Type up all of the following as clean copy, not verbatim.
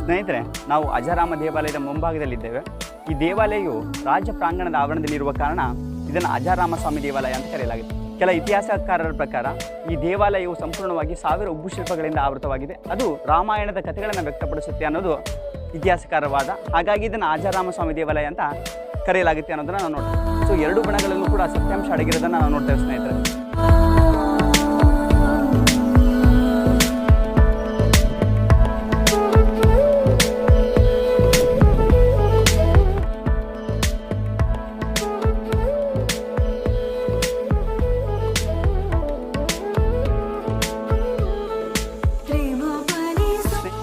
ಸ್ನೇಹಿತರೆ, ನಾವು ಅಜಾರಾಮ ದೇವಾಲಯದ ಮುಂಭಾಗದಲ್ಲಿದ್ದೇವೆ. ಈ ದೇವಾಲಯವು ರಾಜ ಪ್ರಾಂಗಣದ ಆವರಣದಲ್ಲಿರುವ ಕಾರಣ ಇದನ್ನು ಅಜಾರಾಮ ಸ್ವಾಮಿ ದೇವಾಲಯ ಅಂತ ಕರೆಯಲಾಗಿದೆ. ಕೆಲ ಇತಿಹಾಸಕಾರರ ಪ್ರಕಾರ ಈ ದೇವಾಲಯವು ಸಂಪೂರ್ಣವಾಗಿ 1000 ಉಬ್ಬು ಶಿಲ್ಪಗಳಿಂದ ಆವೃತವಾಗಿದೆ. ಅದು ರಾಮಾಯಣದ ಕಥೆಗಳನ್ನು ವ್ಯಕ್ತಪಡಿಸುತ್ತೆ ಅನ್ನೋದು ಇತಿಹಾಸಕಾರರ ವಾದ. ಹಾಗಾಗಿ ಇದನ್ನು ಅಜಾರಾಮ ಸ್ವಾಮಿ ದೇವಾಲಯ ಅಂತ ಕರೆಯಲಾಗುತ್ತೆ ಅನ್ನೋದನ್ನು ನಾವು ನೋಡ್ತೀವಿ. ಸೊ 2 ಬಣಗಳಲ್ಲೂ ಕೂಡ ಸತ್ಯಾಂಶ ಅಡಗಿರೋದನ್ನು ನಾವು ನೋಡ್ತೇವೆ ಸ್ನೇಹಿತರೆ.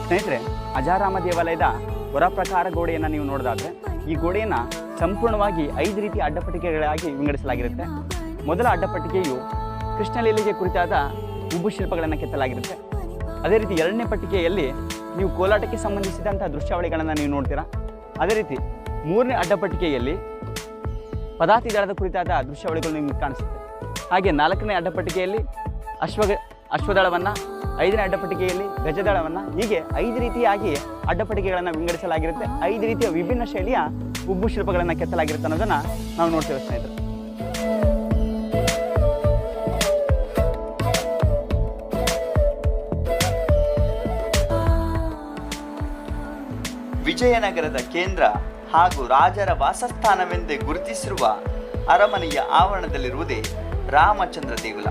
ಸ್ನೇಹಿತರೆ, ಅಜಾರಾಮ ದೇವಾಲಯದ ಹೊರ ಪ್ರಕಾರ ಗೋಡೆಯನ್ನು ನೀವು ನೋಡೋದಾದರೆ ಈ ಗೋಡೆಯನ್ನು ಸಂಪೂರ್ಣವಾಗಿ 5 ರೀತಿಯ ಅಡ್ಡಪಟ್ಟಿಕೆಗಳಾಗಿ ವಿಂಗಡಿಸಲಾಗಿರುತ್ತೆ. ಮೊದಲ ಅಡ್ಡಪಟ್ಟಿಕೆಯು ಕೃಷ್ಣಲೀಲೆಗೆ ಕುರಿತಾದ ಉಬ್ಬು ಶಿಲ್ಪಗಳನ್ನು ಕೆತ್ತಲಾಗಿರುತ್ತೆ. ಅದೇ ರೀತಿ 2ನೇ ಪಟ್ಟಿಕೆಯಲ್ಲಿ ನೀವು ಕೋಲಾಟಕ್ಕೆ ಸಂಬಂಧಿಸಿದಂಥ ದೃಶ್ಯಾವಳಿಗಳನ್ನು ನೀವು ನೋಡ್ತೀರಾ. ಅದೇ ರೀತಿ 3ನೇ ಅಡ್ಡಪಟ್ಟಿಕೆಯಲ್ಲಿ ಪದಾತಿದಳದ ಕುರಿತಾದ ದೃಶ್ಯಾವಳಿಗಳು ನಿಮಗೆ ಕಾಣಿಸುತ್ತೆ. ಹಾಗೆ 4ನೇ ಅಡ್ಡಪಟ್ಟಿಕೆಯಲ್ಲಿ ಅಶ್ವದಳವನ್ನು, 5ನೇ ಅಡ್ಡಪಟ್ಟಿಕೆಯಲ್ಲಿ ಗಜದಳವನ್ನು, ಹೀಗೆ 5 ರೀತಿಯಾಗಿ ಅಡ್ಡಪಟ್ಟಿಕೆಗಳನ್ನು ವಿಂಗಡಿಸಲಾಗಿರುತ್ತೆ. 5 ರೀತಿಯ ವಿಭಿನ್ನ ಶೈಲಿಯ ಉಬ್ಬು ಶಿಲ್ಪಗಳನ್ನು ಕೆತ್ತಲಾಗಿರುತ್ತೆ ಅನ್ನೋದನ್ನು ನಾವು ನೋಡ್ತೇವೆ ಸ್ನೇಹಿತರೆ. ವಿಜಯನಗರದ ಕೇಂದ್ರ ಹಾಗೂ ರಾಜರ ವಾಸಸ್ಥಾನವೆಂದೇ ಗುರುತಿಸಿರುವ ಅರಮನೆಯ ಆವರಣದಲ್ಲಿರುವುದೇ ರಾಮಚಂದ್ರ ದೇಗುಲ.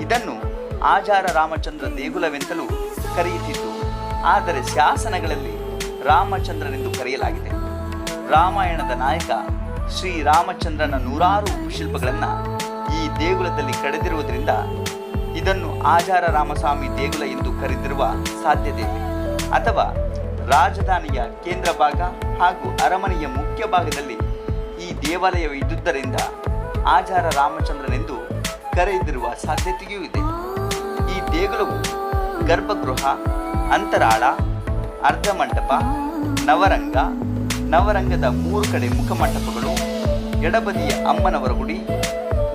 ಇದನ್ನು ಆಜಾರ ರಾಮಚಂದ್ರ ದೇಗುಲವೆಂತಲೂ ಕರೆಯುತ್ತಿದ್ದು, ಆದರೆ ಶಾಸನಗಳಲ್ಲಿ ರಾಮಚಂದ್ರನೆಂದು ಕರೆಯಲಾಗಿದೆ. ರಾಮಾಯಣದ ನಾಯಕ ಶ್ರೀರಾಮಚಂದ್ರನ 100 ಉಬ್ಬು ಶಿಲ್ಪಗಳನ್ನು ಈ ದೇಗುಲದಲ್ಲಿ ಕಡೆದಿರುವುದರಿಂದ ಇದನ್ನು ಆಜಾರ ರಾಮಸ್ವಾಮಿ ದೇಗುಲ ಎಂದು ಕರೆದಿರುವ ಸಾಧ್ಯತೆ ಇದೆ. ಅಥವಾ ರಾಜಧಾನಿಯ ಕೇಂದ್ರ ಭಾಗ ಹಾಗೂ ಅರಮನೆಯ ಮುಖ್ಯ ಭಾಗದಲ್ಲಿ ಈ ದೇವಾಲಯವು ಇದ್ದುದರಿಂದ ಆಜಾರ ರಾಮಚಂದ್ರನೆಂದು ಕರೆದಿರುವ ಸಾಧ್ಯತೆಯೂ ಇದೆ. ಈ ದೇಗುಲವು ಗರ್ಭಗೃಹ, ಅಂತರಾಳ, ಅರ್ಧಮಂಟಪ, ನವರಂಗ, ನವರಂಗದ 3 ಕಡೆ ಮುಖಮಂಟಪಗಳು, ಎಡಬದಿಯ ಅಮ್ಮನವರ ಗುಡಿ,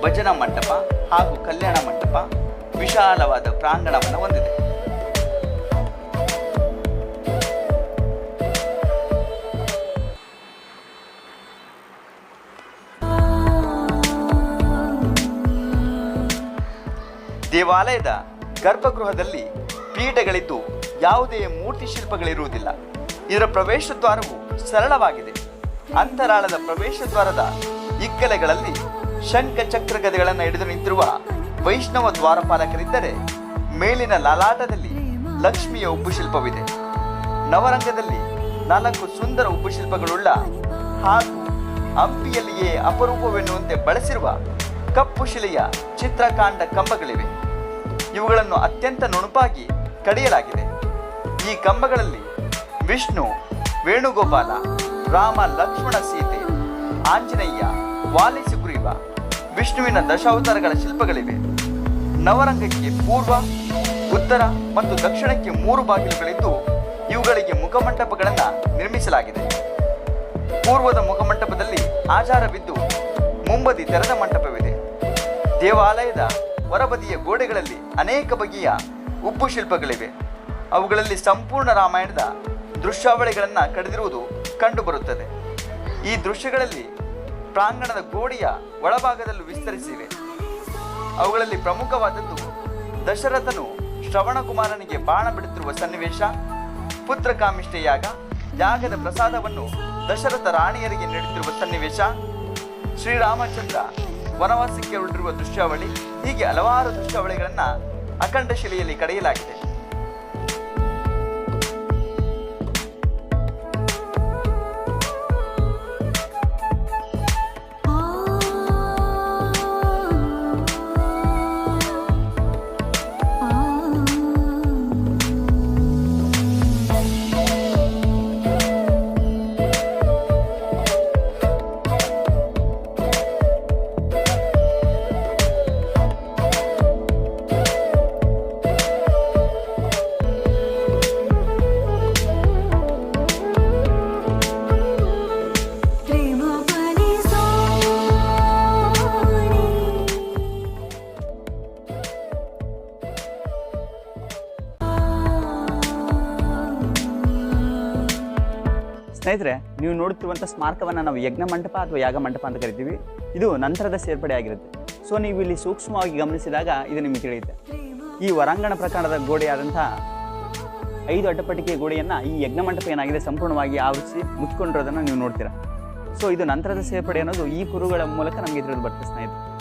ಭಜನಾ ಮಂಟಪ ಹಾಗೂ ಕಲ್ಯಾಣ ಮಂಟಪ ವಿಶಾಲವಾದ ಪ್ರಾಂಗಣವನ್ನು ಹೊಂದಿದೆ. ದೇವಾಲಯದ ಗರ್ಭಗೃಹದಲ್ಲಿ ಪೀಠಗಳಿದ್ದು ಯಾವುದೇ ಮೂರ್ತಿ ಶಿಲ್ಪಗಳಿರುವುದಿಲ್ಲ. ಇದರ ಪ್ರವೇಶ ದ್ವಾರವು ಸರಳವಾಗಿದೆ. ಅಂತರಾಳದ ಪ್ರವೇಶ ದ್ವಾರದ ಇಕ್ಕೆಲೆಗಳಲ್ಲಿ ಶಂಖ ಚಕ್ರ ಗದೆಗಳನ್ನು ಹಿಡಿದು ನಿಂತಿರುವ ವೈಷ್ಣವ ದ್ವಾರಪಾಲಕರಿದ್ದರೆ, ಮೇಲಿನ ಲಲಾಟದಲ್ಲಿ ಲಕ್ಷ್ಮಿಯ ಉಬ್ಬು ಶಿಲ್ಪವಿದೆ. ನವರಂಗದಲ್ಲಿ 4 ಸುಂದರ ಉಬ್ಬು ಶಿಲ್ಪಗಳುಳ್ಳ ಹಾಗೂ ಹಂಪಿಯಲ್ಲಿಯೇ ಅಪರೂಪವೆನ್ನುವಂತೆ ಬಳಸಿರುವ ಕಪ್ಪು ಶಿಲೆಯ ಚಿತ್ರಕಾಂಡ ಕಂಬಗಳಿವೆ. ಇವುಗಳನ್ನು ಅತ್ಯಂತ ನುಣುಪಾಗಿ ಕಡಿಯಲಾಗಿದೆ. ಈ ಕಂಬಗಳಲ್ಲಿ ವಿಷ್ಣು, ವೇಣುಗೋಪಾಲ, ರಾಮ, ಲಕ್ಷ್ಮಣ, ಸೀತೆ, ಆಂಜನೇಯ, ವಾಲಿ ಸುಗ್ರೀವ, ವಿಷ್ಣುವಿನ ದಶಾವತಾರಗಳ ಶಿಲ್ಪಗಳಿವೆ. ನವರಂಗಕ್ಕೆ ಪೂರ್ವ, ಉತ್ತರ ಮತ್ತು ದಕ್ಷಿಣಕ್ಕೆ 3 ಬಾಗಿಲುಗಳಿದ್ದು ಇವುಗಳಿಗೆ ಮುಖಮಂಟಪಗಳನ್ನು ನಿರ್ಮಿಸಲಾಗಿದೆ. ಪೂರ್ವದ ಮುಖಮಂಟಪದಲ್ಲಿ ಆಚಾರವಿದ್ದು ಮುಂಬದಿ ತೆರೆದ ಮಂಟಪವಿದೆ. ದೇವಾಲಯದ ಹೊರಬದಿಯ ಗೋಡೆಗಳಲ್ಲಿ ಅನೇಕ ಬಗೆಯ ಉಬ್ಬು ಶಿಲ್ಪಗಳಿವೆ. ಅವುಗಳಲ್ಲಿ ಸಂಪೂರ್ಣ ರಾಮಾಯಣದ ದೃಶ್ಯಾವಳಿಗಳನ್ನು ಕಡಿದಿರುವುದು ಕಂಡುಬರುತ್ತದೆ. ಈ ದೃಶ್ಯಗಳಲ್ಲಿ ಪ್ರಾಂಗಣದ ಗೋಡೆಯ ಒಳಭಾಗದಲ್ಲೂ ವಿಸ್ತರಿಸಿವೆ. ಅವುಗಳಲ್ಲಿ ಪ್ರಮುಖವಾದದ್ದು ದಶರಥನು ಶ್ರವಣಕುಮಾರನಿಗೆ ಬಾಣ ಬಿಡುತ್ತಿರುವ ಸನ್ನಿವೇಶ, ಪುತ್ರಕಾಮಿಷ್ಠ ಯಾಗ, ಯಾಗದ ಪ್ರಸಾದವನ್ನು ದಶರಥ ರಾಣಿಯರಿಗೆ ನೀಡುತ್ತಿರುವ ಸನ್ನಿವೇಶ, ಶ್ರೀರಾಮಚಂದ್ರ ವನವಾಸಕ್ಕೆ ಹೊರಟಿರುವ ದೃಶ್ಯಾವಳಿ, ಹೀಗೆ ಹಲವಾರು ದೃಶ್ಯಾವಳಿಗಳನ್ನು ಅಖಂಡ ಶಿಲೆಯಲ್ಲಿ ಕಡೆಯಲಾಗಿದೆ. ಸ್ನೇಹಿತರೆ, ನೀವು ನೋಡುತ್ತಿರುವಂಥ ಸ್ಮಾರಕವನ್ನು ನಾವು ಯಜ್ಞ ಮಂಟಪ ಅಥವಾ ಯಾಗ ಮಂಟಪ ಅಂತ ಕರಿತೀವಿ. ಇದು ನಂತರದ ಸೇರ್ಪಡೆ ಆಗಿರುತ್ತೆ. ಸೊ ನೀವು ಇಲ್ಲಿ ಸೂಕ್ಷ್ಮವಾಗಿ ಗಮನಿಸಿದಾಗ ಇದು ನಿಮಗೆ ತಿಳಿಯುತ್ತೆ. ಈ ಹೊರಾಂಗಣ ಪ್ರಕಾರದ ಗೋಡೆಯಾದಂಥ 5 ಅಡ್ಡಪಟ್ಟಿಕೆ ಗೋಡೆಯನ್ನು ಈ ಯಜ್ಞ ಮಂಟಪ ಏನಾಗಿದೆ ಸಂಪೂರ್ಣವಾಗಿ ಆವರಿಸಿ ಮುಚ್ಚಿಕೊಂಡಿರೋದನ್ನು ನೀವು ನೋಡ್ತೀರಾ. ಸೊ ಇದು ನಂತರದ ಸೇರ್ಪಡೆ ಅನ್ನೋದು ಈ ಕುರುಗಳ ಮೂಲಕ ನಮಗೆ ತಿಳಿದು ಬರ್ತದೆ ಸ್ನೇಹಿತರೆ.